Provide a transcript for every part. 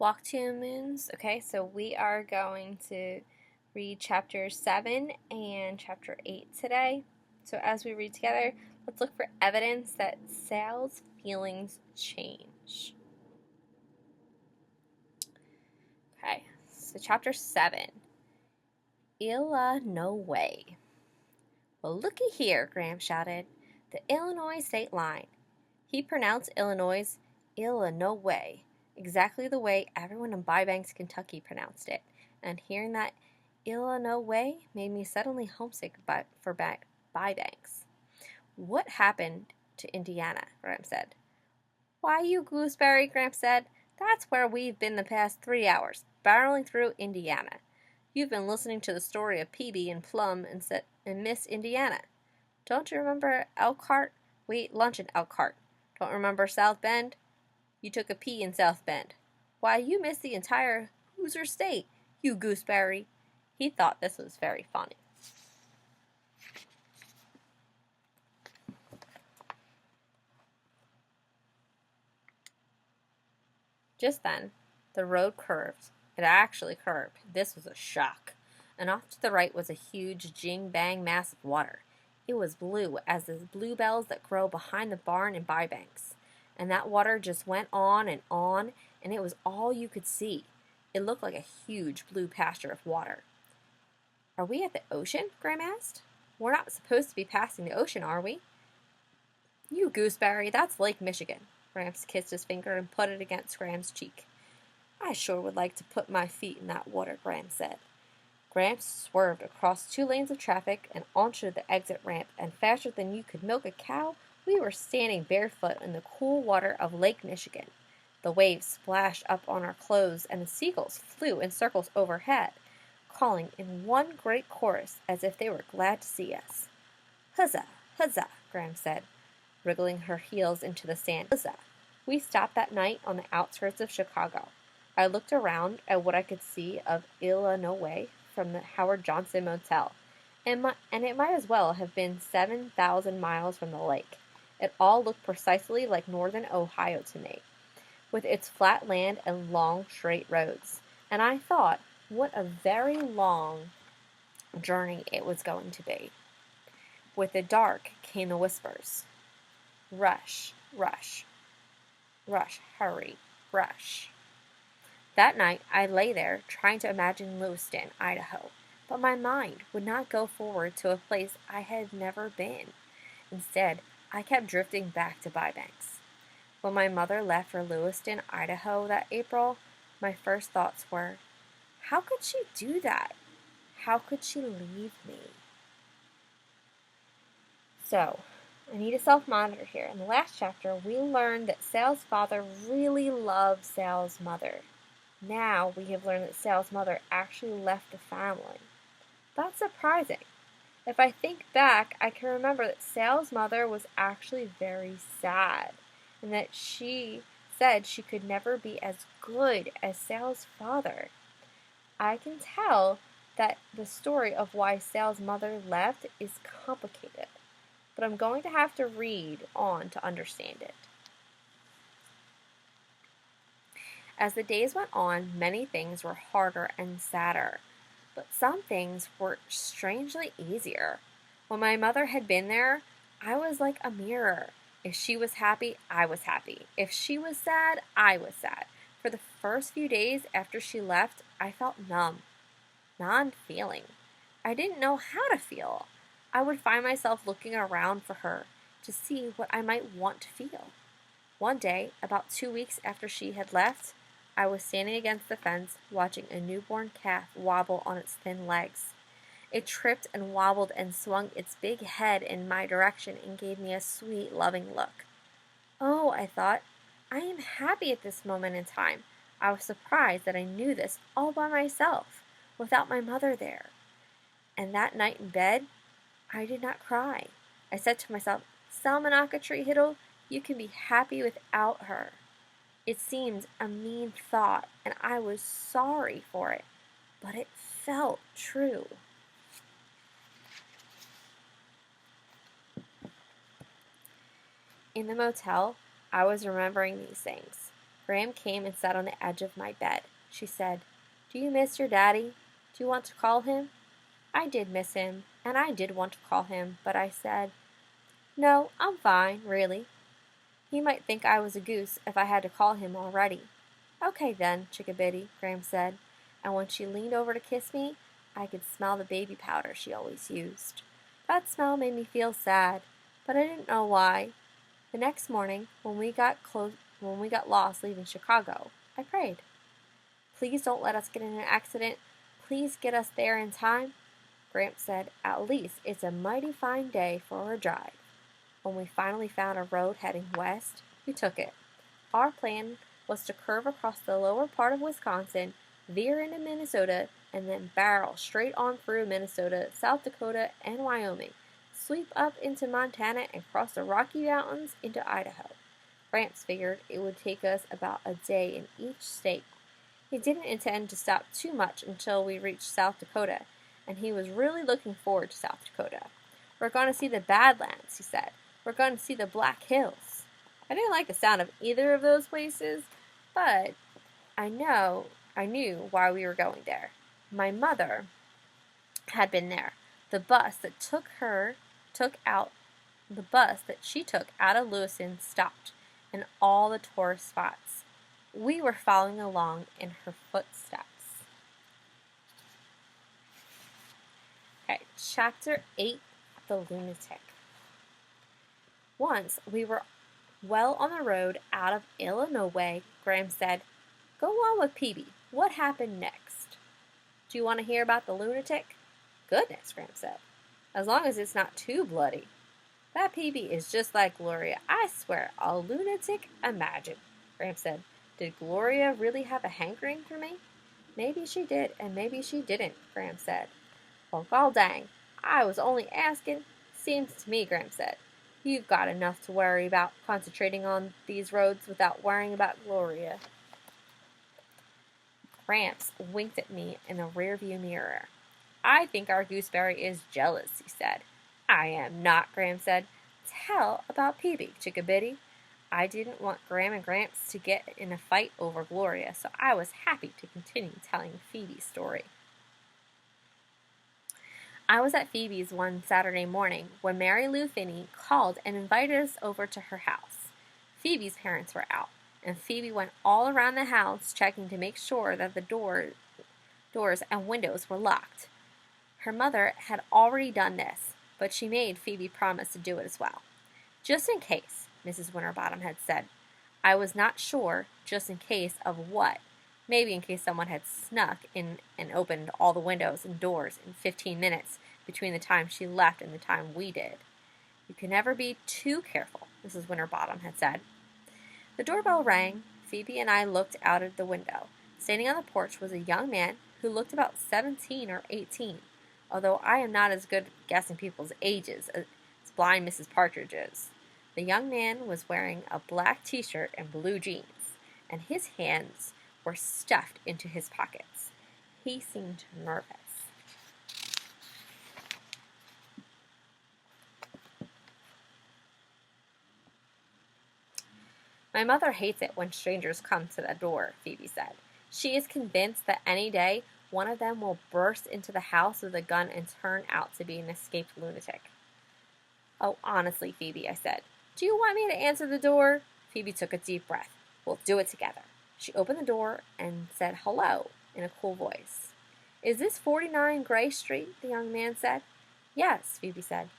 Walk to Moons. Okay, so we are going to read chapter 7 and chapter 8 today. So as we read together, let's look for evidence that Sal's feelings change. Okay, so chapter 7. Illinois. Well, looky here, Graham shouted. The Illinois state line. He pronounced Illinois Illinois, exactly the way everyone in Bybanks, Kentucky pronounced it, and hearing that Illinois made me suddenly homesick for Bybanks. What happened to Indiana? Gramps said. Why, you gooseberry, Gramps said. That's where we've been the past 3 hours, barreling through Indiana. You've been listening to the story of Peavy and Plum and Miss Indiana. Don't you remember Elkhart? We ate lunch in Elkhart. Don't remember South Bend? You took a pee in South Bend. Why, you missed the entire Hoosier State, you gooseberry. He thought this was very funny. Just then, the road curved. It actually curved. This was a shock. And off to the right was a huge jing-bang mass of water. It was blue as the bluebells that grow behind the barn in Bybanks. And that water just went on, and it was all you could see. It looked like a huge blue pasture of water. Are we at the ocean? Graham asked. We're not supposed to be passing the ocean, are we? You gooseberry, that's Lake Michigan. Gramps kissed his finger and put it against Graham's cheek. I sure would like to put my feet in that water, Graham said. Gramps swerved across 2 lanes of traffic and onto the exit ramp, and faster than you could milk a cow, we were standing barefoot in the cool water of Lake Michigan. The waves splashed up on our clothes, and the seagulls flew in circles overhead, calling in one great chorus as if they were glad to see us. Huzzah, huzzah, Graham said, wriggling her heels into the sand. Huzzah. We stopped that night on the outskirts of Chicago. I looked around at what I could see of Illinois from the Howard Johnson Motel, and it might as well have been 7,000 miles from the lake. It all looked precisely like northern Ohio to me, with its flat land and long, straight roads. And I thought, what a very long journey it was going to be. With the dark came the whispers. Rush, rush, rush, hurry, rush. That night, I lay there trying to imagine Lewiston, Idaho, but my mind would not go forward to a place I had never been. Instead, I kept drifting back to Bybanks. When my mother left for Lewiston, Idaho that April, my first thoughts were, how could she do that? How could she leave me? So, I need a self-monitor here. In the last chapter, we learned that Sal's father really loved Sal's mother. Now we have learned that Sal's mother actually left the family. That's surprising. If I think back, I can remember that Sal's mother was actually very sad, and that she said she could never be as good as Sal's father. I can tell that the story of why Sal's mother left is complicated, but I'm going to have to read on to understand it. As the days went on, many things were harder and sadder, but some things were strangely easier. When my mother had been there, I was like a mirror. If she was happy, I was happy. If she was sad, I was sad. For the first few days after she left, I felt numb, non-feeling. I didn't know how to feel. I would find myself looking around for her to see what I might want to feel. One day, about 2 weeks after she had left, I was standing against the fence watching a newborn calf wobble on its thin legs. It tripped and wobbled and swung its big head in my direction and gave me a sweet, loving look. Oh, I thought, I am happy at this moment in time. I was surprised that I knew this all by myself, without my mother there. And that night in bed, I did not cry. I said to myself, Salmonaka Tree Hiddle, you can be happy without her. It seemed a mean thought, and I was sorry for it, but it felt true. In the motel, I was remembering these things. Graham came and sat on the edge of my bed. She said, "Do you miss your daddy? Do you want to call him?" I did miss him, and I did want to call him, but I said, "No, I'm fine, really." He might think I was a goose if I had to call him already. "Okay then, Chickabiddy," Graham said, and when she leaned over to kiss me, I could smell the baby powder she always used. That smell made me feel sad, but I didn't know why. The next morning, when we got lost leaving Chicago, I prayed. "Please don't let us get in an accident. Please get us there in time." Gramps said, "At least it's a mighty fine day for a drive." When we finally found a road heading west, we took it. Our plan was to curve across the lower part of Wisconsin, veer into Minnesota, and then barrel straight on through Minnesota, South Dakota, and Wyoming, sweep up into Montana, and cross the Rocky Mountains into Idaho. Gramps figured it would take us about a day in each state. He didn't intend to stop too much until we reached South Dakota, and he was really looking forward to South Dakota. "We're going to see the Badlands," he said. "We're going to see the Black Hills." I didn't like the sound of either of those places, but I knew why we were going there. My mother had been there. The bus that she took out of Lewiston stopped, and all the tourist spots. We were following along in her footsteps. Okay, Chapter 8, The Lunatic. Once we were well on the road out of Illinois, Graham said, "Go on with Peavy. What happened next?" "Do you want to hear about the lunatic?" "Goodness," Graham said. "As long as it's not too bloody." "That Peavy is just like Gloria. I swear, a lunatic. Imagine," Graham said. "Did Gloria really have a hankering for me?" "Maybe she did, and maybe she didn't," Graham said. "Well, gol dang, I was only asking." "Seems to me," Graham said, "you've got enough to worry about concentrating on these roads without worrying about Gloria." Gramps winked at me in the rearview mirror. "I think our gooseberry is jealous," he said. "I am not," Graham said. "Tell about Peavy, Chickabiddy." I didn't want Graham and Gramps to get in a fight over Gloria, so I was happy to continue telling Phoebe's story. I was at Phoebe's one Saturday morning when Mary Lou Finney called and invited us over to her house. Phoebe's parents were out, and Phoebe went all around the house checking to make sure that the doors and windows were locked. Her mother had already done this, but she made Phoebe promise to do it as well. "Just in case," Mrs. Winterbottom had said. I was not sure just in case of what. Maybe in case someone had snuck in and opened all the windows and doors in 15 minutes between the time she left and the time we did. "You can never be too careful," Mrs. Winterbottom had said. The doorbell rang. Phoebe and I looked out of the window. Standing on the porch was a young man who looked about 17 or 18, although I am not as good at guessing people's ages as blind Mrs. Partridge is. The young man was wearing a black t-shirt and blue jeans, and his hands were stuffed into his pockets. He seemed nervous. "My mother hates it when strangers come to the door," Phoebe said. "She is convinced that any day one of them will burst into the house with a gun and turn out to be an escaped lunatic." "Oh, honestly, Phoebe," I said. "Do you want me to answer the door?" Phoebe took a deep breath. "We'll do it together." She opened the door and said hello in a cool voice. "Is this 49 Gray Street?" the young man said. "Yes," Phoebe said.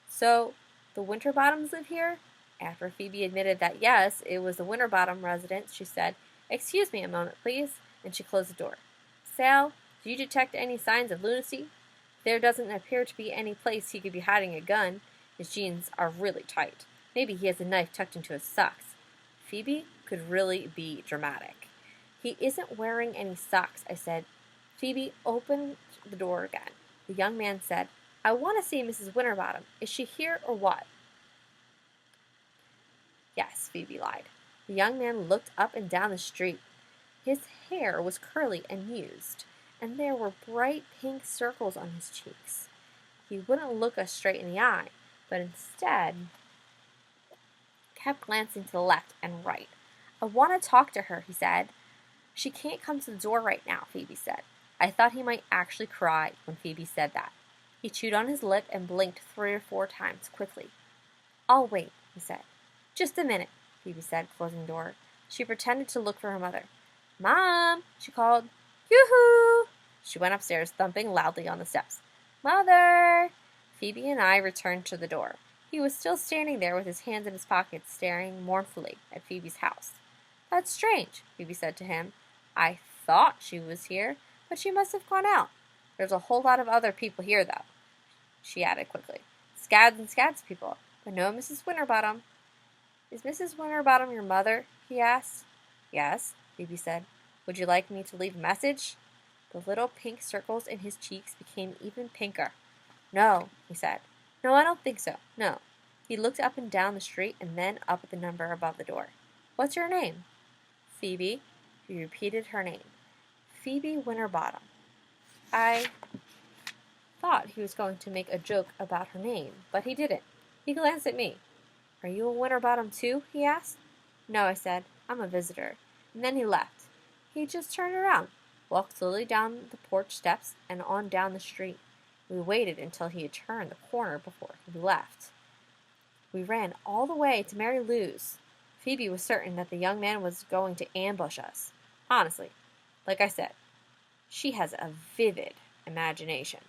"So, the Winterbottoms live here?" After Phoebe admitted that yes, it was the Winterbottom residence, she said, "Excuse me a moment, please," and she closed the door. "Sal, do you detect any signs of lunacy? There doesn't appear to be any place he could be hiding a gun. His jeans are really tight. Maybe he has a knife tucked into his socks." Phoebe could really be dramatic. "He isn't wearing any socks," I said. Phoebe opened the door again. The young man said, "I want to see Mrs. Winterbottom. Is she here or what?" "Yes," Phoebe lied. The young man looked up and down the street. His hair was curly and used, and there were bright pink circles on his cheeks. He wouldn't look us straight in the eye, but instead kept glancing to the left and right. I want to talk to her, he said. She can't come to the door right now, Phoebe said. I thought he might actually cry when Phoebe said that. He chewed on his lip and blinked 3 or 4 times quickly. I'll wait, he said. Just a minute, Phoebe said, closing the door. She pretended to look for her mother. Mom, she called. Yoo-hoo! She went upstairs, thumping loudly on the steps. Mother! Phoebe and I returned to the door. He was still standing there with his hands in his pockets, staring mournfully at Phoebe's house. That's strange, Phoebe said to him. I thought she was here, but she must have gone out. There's a whole lot of other people here, though, she added quickly. Scads and scads people, but no Mrs. Winterbottom. Is Mrs. Winterbottom your mother? He asked. Yes, Phoebe said. Would you like me to leave a message? The little pink circles in his cheeks became even pinker. No, he said. No, I don't think so. No. He looked up and down the street and then up at the number above the door. What's your name? Phoebe. He repeated her name. Phoebe Winterbottom. I thought he was going to make a joke about her name, but he didn't. He glanced at me. Are you a Winterbottom too? He asked. No, I said. I'm a visitor. And then he left. He just turned around, walked slowly down the porch steps and on down the street. We waited until he had turned the corner before he left. We ran all the way to Mary Lou's. Phoebe was certain that the young man was going to ambush us. Honestly, like I said, she has a vivid imagination.